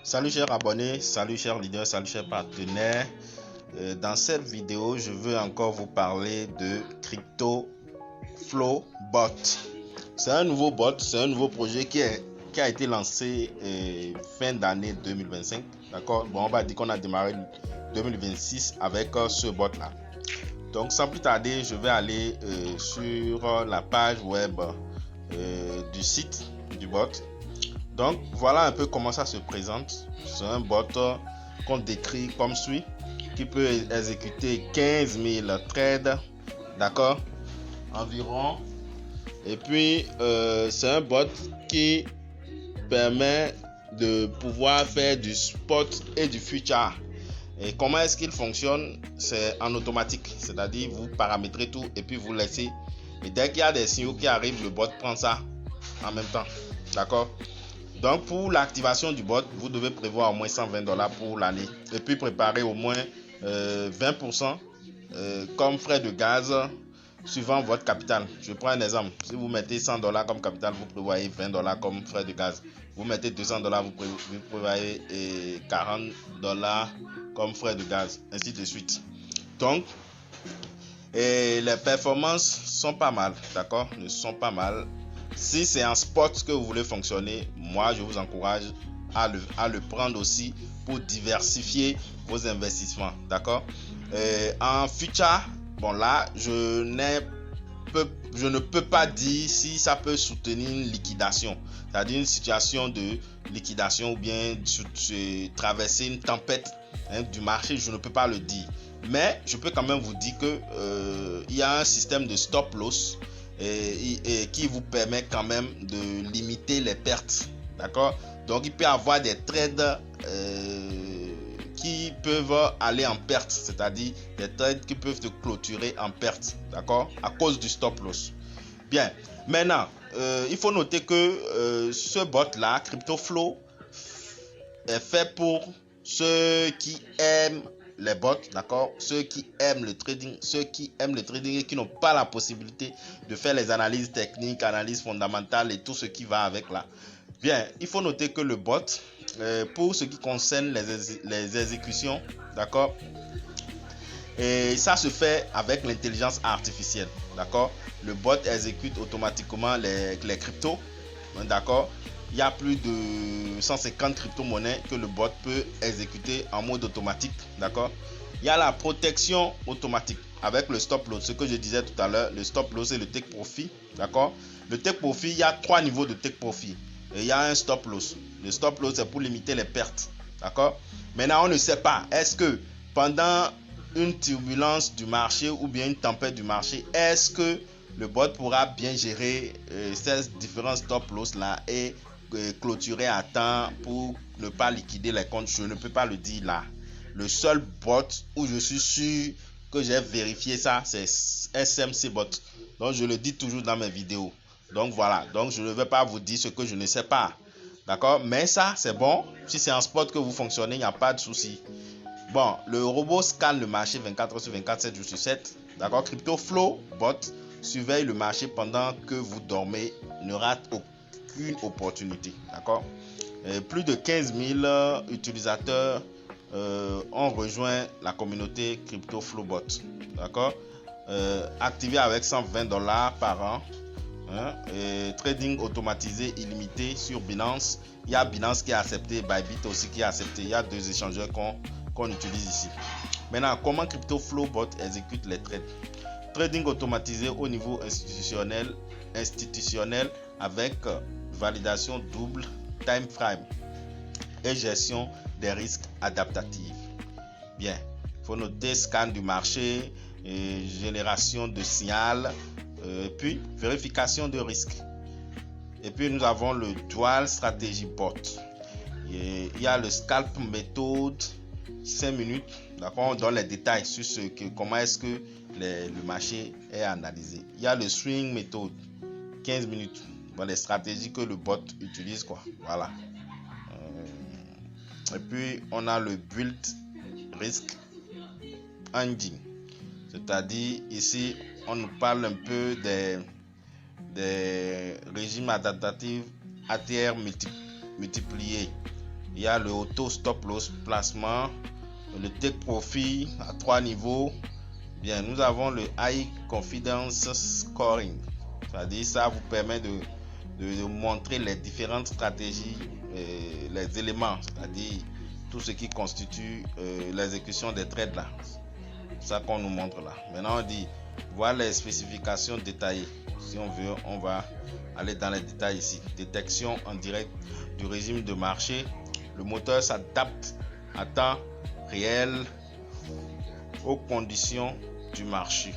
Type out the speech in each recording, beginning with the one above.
Salut chers abonnés, salut chers leaders, salut chers partenaires. Dans cette vidéo, je veux encore vous parler de CryptoFlow Bot. C'est un nouveau bot, c'est un nouveau projet qui a été lancé fin d'année 2025. D'accord? Bon, on va dire qu'on a démarré 2026 avec ce bot là. Donc sans plus tarder, je vais aller sur la page web du site du bot. Donc voilà un peu comment ça se présente. C'est un bot qu'on décrit comme suit, qui peut exécuter 15 000 trades, d'accord, environ. Et puis c'est un bot qui permet de pouvoir faire du spot et du future. Et comment est-ce qu'il fonctionne? C'est en automatique, c'est-à-dire vous paramétrez tout et puis vous laissez. Et dès qu'il y a des signaux qui arrivent, le bot prend ça en même temps, d'accord. Donc pour l'activation du bot, vous devez prévoir au moins $120 pour l'année et puis préparer au moins 20% comme frais de gaz suivant votre capital. Je prends un exemple. Si vous mettez $100 comme capital, vous prévoyez $20 comme frais de gaz. Vous mettez $200, vous prévoyez $40 comme frais de gaz, ainsi de suite. Donc, et les performances sont pas mal, d'accord, ne sont pas mal. Si c'est en spot que vous voulez fonctionner, moi je vous encourage à le prendre aussi pour diversifier vos investissements, d'accord. En future, bon là, je ne peux pas dire si ça peut soutenir une liquidation, c'est-à-dire une situation de liquidation ou bien traverser une tempête du marché, je ne peux pas le dire. Mais je peux quand même vous dire que il y a un système de stop loss et qui vous permet quand même de limiter les pertes, d'accord. Donc il peut y avoir des trades qui peuvent aller en perte, c'est-à-dire des trades qui peuvent te clôturer en perte, d'accord, à cause du stop loss. Bien, maintenant il faut noter que ce bot là, CryptoFlow, est fait pour ceux qui aiment les bots, d'accord, ceux qui aiment le trading, et qui n'ont pas la possibilité de faire les analyses techniques, analyses fondamentales et tout ce qui va avec là. Bien, il faut noter que le bot, pour ce qui concerne les exécutions, d'accord, et ça se fait avec l'intelligence artificielle, d'accord. Le bot exécute automatiquement les cryptos, d'accord. Il y a plus de 150 crypto-monnaies que le bot peut exécuter en mode automatique, d'accord. Il y a la protection automatique avec le stop loss, ce que je disais tout à l'heure. Le stop loss et le take profit, d'accord. Le take profit, il y a 3 niveaux de take profit et il y a un stop loss. Le stop loss, c'est pour limiter les pertes, d'accord. Maintenant, on ne sait pas, est-ce que pendant une turbulence du marché ou bien une tempête du marché, est-ce que le bot pourra bien gérer ces différents stop loss là et clôturer à temps pour ne pas liquider les comptes? Je ne peux pas le dire là. Le seul bot où je suis sûr que j'ai vérifié ça, c'est SMC Bot. Donc je le dis toujours dans mes vidéos. Donc voilà, donc je ne vais pas vous dire ce que je ne sais pas, d'accord. Mais ça c'est bon. Si c'est en spot que vous fonctionnez, il n'y a pas de souci. Bon, le robot scanne le marché 24 heures sur 24, 7 jours sur 7, d'accord. CryptoFlow Bot surveille le marché pendant que vous dormez, ne rate aucune opportunité, d'accord. Plus de 15 000 utilisateurs ont rejoint la communauté CryptoFlow Bot, d'accord. Activé avec $120 par an, et trading automatisé illimité sur Binance. Il y a Binance qui est accepté, Bybit aussi qui est accepté. Il y a 2 échangeurs qu'on utilise ici. Maintenant, comment CryptoFlow Bot exécute les trades? Trading automatisé au niveau institutionnel avec validation double, time frame et gestion des risques adaptatifs. Bien, il faut noter scan du marché, et génération de signal, puis vérification de risque. Et puis nous avons le Dual Strategy Bot. Et il y a le scalp méthode 5 minutes, d'accord, on donne les détails sur comment est-ce que le marché est analysé. Il y a le swing méthode 15 minutes, bon, les stratégies que le bot utilise, quoi, voilà. Et puis on a le build risk engine, c'est-à-dire ici on nous parle un peu des régimes adaptatifs ATR multipliés il y a le auto stop loss placement, le take profit à 3 niveaux. Bien, nous avons le high confidence scoring, c'est-à-dire ça vous permet de montrer les différentes stratégies, les éléments, c'est-à-dire tout ce qui constitue l'exécution des trades là. C'est ça qu'on nous montre là. Maintenant on dit voilà les spécifications détaillées. Si on veut, on va aller dans les détails ici. Détection en direct du régime de marché. Le moteur s'adapte à temps réel aux conditions du marché.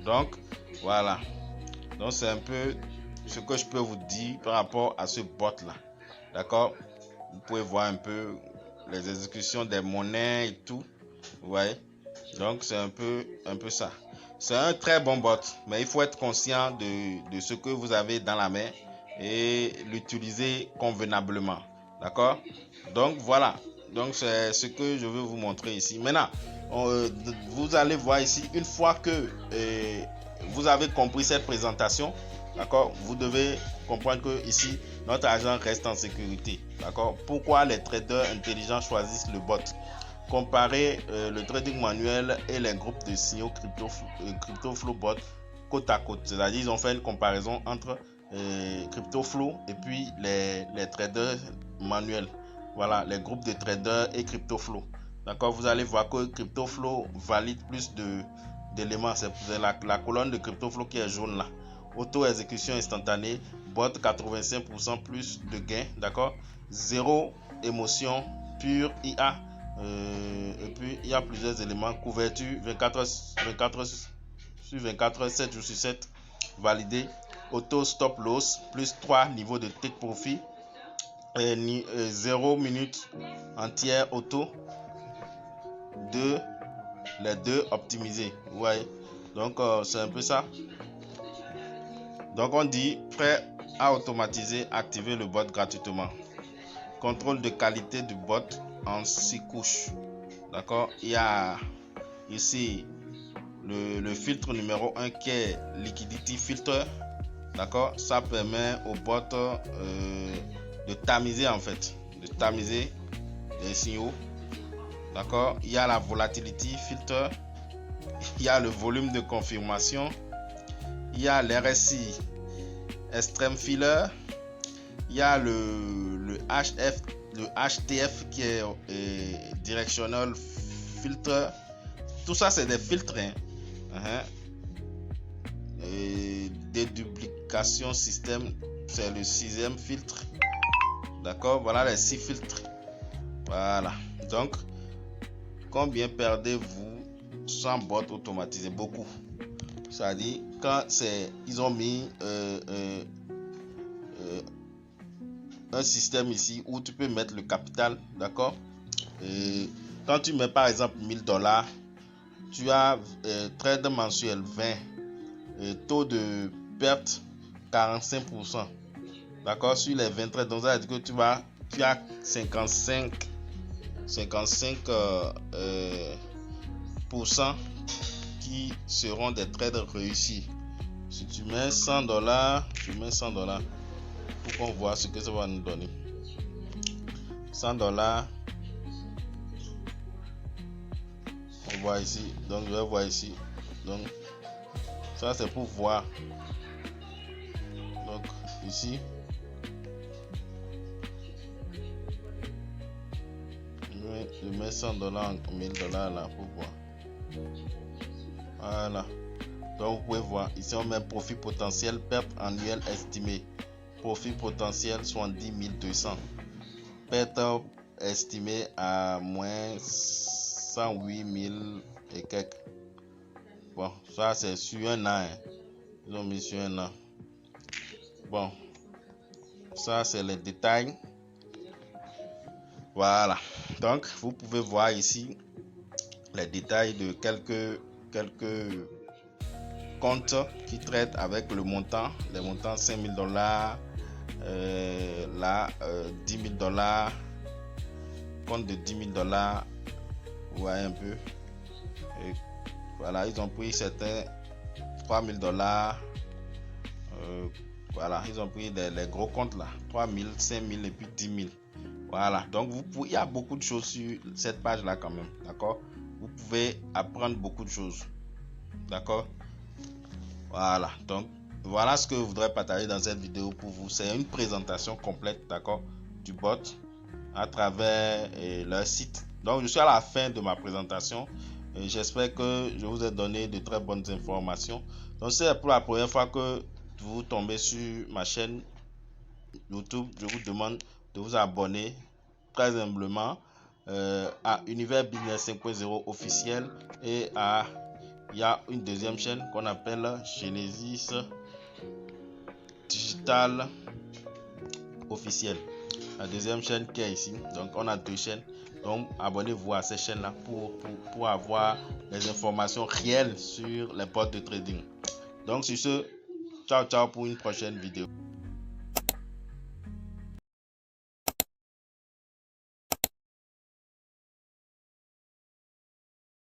Donc voilà. Donc c'est un peu ce que je peux vous dire par rapport à ce bot là. D'accord? Vous pouvez voir un peu les exécutions des monnaies et tout. Vous voyez? Donc c'est un peu ça. C'est un très bon bot, mais il faut être conscient de ce que vous avez dans la main et l'utiliser convenablement. D'accord? Donc voilà. Donc c'est ce que je veux vous montrer ici. Maintenant, vous allez voir ici, une fois que vous avez compris cette présentation, d'accord, vous devez comprendre que ici notre argent reste en sécurité. D'accord? Pourquoi les traders intelligents choisissent le bot? Comparer le trading manuel et les groupes de signaux CryptoFlow bot côte à côte. C'est-à-dire ils ont fait une comparaison entre CryptoFlow et puis les traders manuels. Voilà, les groupes de traders et CryptoFlow. D'accord, vous allez voir que CryptoFlow valide plus d'éléments. C'est la colonne de CryptoFlow qui est jaune là. Auto-exécution instantanée, bot 85% plus de gains. D'accord, zéro émotion, pure IA. Et puis il y a plusieurs éléments. Couverture 24 sur 24, 7 jours sur 7 validé. Auto stop loss plus 3 niveaux de take profit. 0 minutes entière auto. Les deux optimisés. Vous voyez? Donc c'est un peu ça. Donc on dit prêt à automatiser, activer le bot gratuitement. Contrôle de qualité du bot en 6 couches. D'accord? Il y a ici le filtre numéro 1 qui est liquidity filter. D'accord? Ça permet au bot de tamiser en fait, de tamiser les signaux. D'accord? Il y a la volatility filter, il y a le volume de confirmation, il y a l'RSI extreme filler, il y a le HTF qui est directional filter. Tout ça c'est des filtres, hein. Et déduplication système, c'est le 6e filtre. D'accord, voilà les 6 filtres. Voilà. Donc combien perdez-vous sans bot automatisé? Beaucoup. C'est-à-dire quand ils ont mis un système ici où tu peux mettre le capital, d'accord, et quand tu mets par exemple $1000, tu as trade mensuel 20, taux de perte 45%, d'accord, sur les 20 trades. Donc ça veut dire que tu as 55 qui seront des trades réussis. Si tu mets $100, pour qu'on voit ce que ça va nous donner. $100, on voit ici. Donc je vais voir ici. Donc ça c'est pour voir. Donc ici je mets $100 en $1000 là pour voir. Voilà. Donc vous pouvez voir ici on met profit potentiel, perte annuelle estimée. Profit potentiel 70 200. Perte estimée à moins 108 000 et quelques. Bon, ça c'est sur un an. Ils ont mis sur un an. Bon, ça c'est les détails. Voilà. Donc vous pouvez voir ici les détails de quelques comptes qui traitent avec le montant. Les montants $5000, là $10 000, compte de $10 000. Vous voyez un peu. Et voilà, ils ont pris certains $3000, Voilà, ils ont pris les gros comptes là, 3000, 5000 et puis 10 000. Voilà, donc il y a beaucoup de choses sur cette page là quand même, d'accord? Vous pouvez apprendre beaucoup de choses, d'accord? Voilà, donc voilà ce que je voudrais partager dans cette vidéo pour vous. C'est une présentation complète, d'accord, du bot à travers leur site. Donc je suis à la fin de ma présentation. J'espère que je vous ai donné de très bonnes informations. Donc c'est pour la première fois que vous tombez sur ma chaîne YouTube, je vous demande de vous abonner très humblement à Univers Business 5.0 officiel, et il y a une deuxième chaîne qu'on appelle Genesis Digital officiel. La deuxième chaîne qui est ici. Donc on a deux chaînes. Donc abonnez-vous à ces chaînes-là pour avoir les informations réelles sur les bots de trading. Donc sur ce, ciao ciao pour une prochaine vidéo.